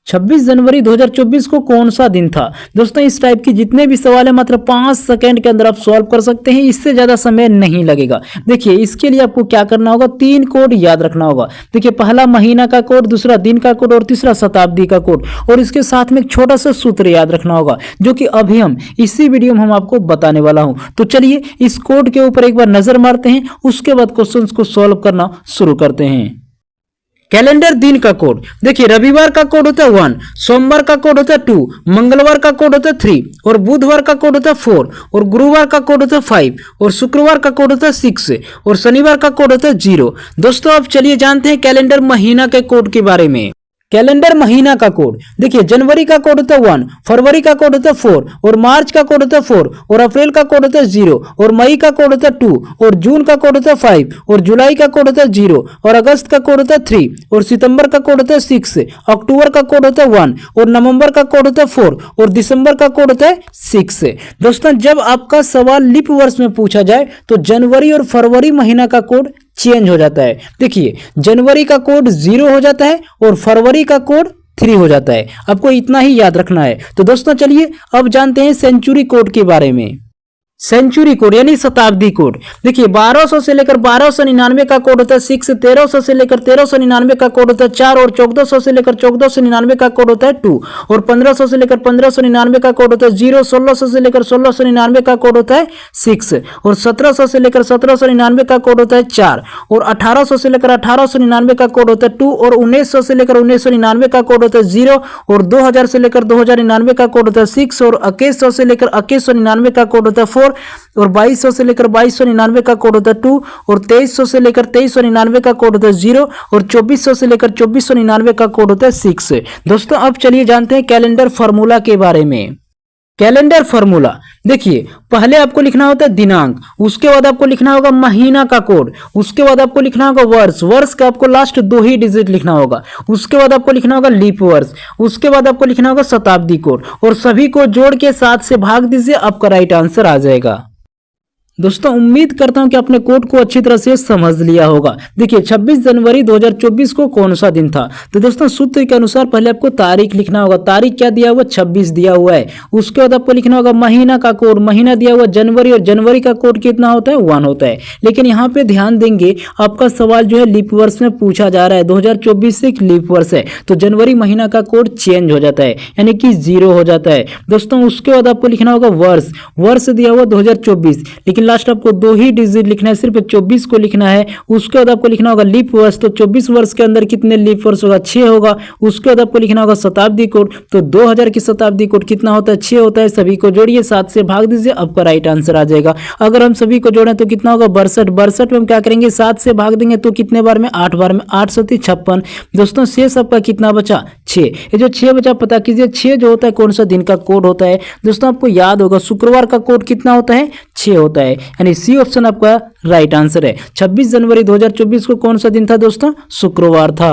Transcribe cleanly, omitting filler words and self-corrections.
26 जनवरी 2024 को कौन सा दिन था? दोस्तों इस टाइप की जितने भी सवाल है मात्र 5 सेकंड के अंदर आप सॉल्व कर सकते हैं, इससे ज़्यादा समय नहीं लगेगा। देखिए इसके लिए आपको क्या करना होगा, 3 कोड याद रखना होगा। देखिए पहला महीना का कोड, दूसरा दिन का कोड और तीसरा शताब्दी का कोड, और इसके साथ में एक छोटा सा सूत्र याद रखना होगा जो कि अभी हम इसी वीडियो में हम आपको बताने वाला हूं। तो चलिए इस कोड के ऊपर एक बार नजर मारते हैं, उसके बाद क्वेश्चन को सॉल्व करना शुरू करते हैं। कैलेंडर दिन का कोड, देखिए रविवार का कोड होता है 1, सोमवार का कोड होता है 2, मंगलवार का कोड होता है 3, और बुधवार का कोड होता है 4, और गुरुवार का कोड होता है 5, और शुक्रवार का कोड होता है 6, और शनिवार का कोड होता है 0। दोस्तों अब चलिए जानते हैं कैलेंडर महीना के कोड के बारे में। कैलेंडर महीना का कोड, देखिए जनवरी का कोड होता है 1, फरवरी का कोड होता है 4, और मार्च का कोड होता है 4, और अप्रैल का कोड होता है 0, और मई का कोड होता है 2, और जून का कोड होता है 5, और जुलाई का कोड होता है 0, और अगस्त का कोड होता है 3, और सितंबर का कोड होता है 6, अक्टूबर का कोड होता है 1, और नवंबर का कोड होता है 4, और दिसंबर का कोड होता है 6। दोस्तों जब आपका सवाल लीप वर्ष में पूछा जाए तो जनवरी और फरवरी महीना का कोड चेंज हो जाता है। देखिए जनवरी का कोड 0 हो जाता है और फरवरी का कोड 3 हो जाता है। आपको इतना ही याद रखना है। तो दोस्तों चलिए अब जानते हैं सेंचुरी कोड के बारे में। सेंचुरी कोड यानी शताब्दी कोड, देखिए 1200 से लेकर 1299 का कोड होता है 6, 1300 से लेकर 1399 का कोड होता है 4, और 1400 से लेकर 1499 का कोड होता है 2, और 1500 से लेकर 1599 का कोड होता है 0, 1600 से लेकर 1699 का कोड होता है 6, और 1700 से लेकर 1799 का कोड होता है 4, और 1800 से लेकर 1899 का कोड होता है 2, और 1900 से लेकर 1999 का कोड होता है 0, और 2000 से लेकर 2099 का कोड होता है 6, और 2100 से लेकर 2199 का कोड होता है 4, और 2200 से लेकर 2299 का कोड होता है 2, और 2300 से लेकर 2399 का कोड होता है 0, और 2400 से लेकर 2499 का कोड होता है 6। दोस्तों अब चलिए जानते हैं कैलेंडर फार्मूला के बारे में। कैलेंडर फार्मूला, देखिए पहले आपको लिखना होता है दिनांक, उसके बाद आपको लिखना होगा महीना का कोड, उसके बाद आपको लिखना होगा वर्ष, वर्ष का आपको लास्ट 2 ही डिजिट लिखना होगा, उसके बाद आपको लिखना होगा लीप वर्ष, उसके बाद आपको लिखना होगा शताब्दी कोड, और सभी को जोड़ के 7 से भाग दीजिए, आपका राइट आंसर आ जाएगा। दोस्तों उम्मीद करता हूं कि आपने कोड को अच्छी तरह से समझ लिया होगा। देखिए 26 जनवरी 2024 को कौन सा दिन था? तो दोस्तों सूत्र के अनुसार पहले आपको तारीख लिखना होगा। तारीख क्या दिया हुआ? 26 दिया हुआ है। उसके बाद आपको लिखना होगा महीना का कोड, महीना दिया हुआ जनवरी, और जनवरी का कोड कितना होता है? 1 होता है। लेकिन यहाँ पे ध्यान देंगे आपका सवाल जो है लीप वर्ष में पूछा जा रहा है, 2024 से लीप वर्ष है तो जनवरी महीना का कोड चेंज हो जाता है, यानी कि 0 हो जाता है। दोस्तों उसके बाद आपको लिखना होगा वर्ष, वर्ष दिया हुआ 2024, लेकिन लास्ट आपको 2 ही डिजिट लिखना है, सिर्फ 24 को लिखना है। उसके बाद आपको लिखना होगा लीप वर्ष, तो 24 वर्ष के अंदर कितने लीप वर्ष होगा? 6 होगा। उसके बाद आपको लिखना होगा शताब्दी कोड, तो 2000 की शताब्दी कोड कितना होता है? 6 होता है। सभी को जोड़िए, 7 से भाग दीजिए, आपका राइट आंसर आ जाएगा। अगर हम सभी को जोड़ें तो कितना होगा? 62। 62 में हम क्या करेंगे? 7 से भाग देंगे तो कितने बार में? 8 बार में। 8 7 56। दोस्तों शेष आपका कितना बचा? 6। ये जो 6 बचा पता कीजिए 6 जो होता है कौन सा दिन का कोड होता है? दोस्तों आपको याद होगा शुक्रवार का कोड कितना होता है? 6 होता है, यानी सी ऑप्शन आपका राइट आंसर है। 26 जनवरी 2024 को कौन सा दिन था दोस्तों? शुक्रवार था।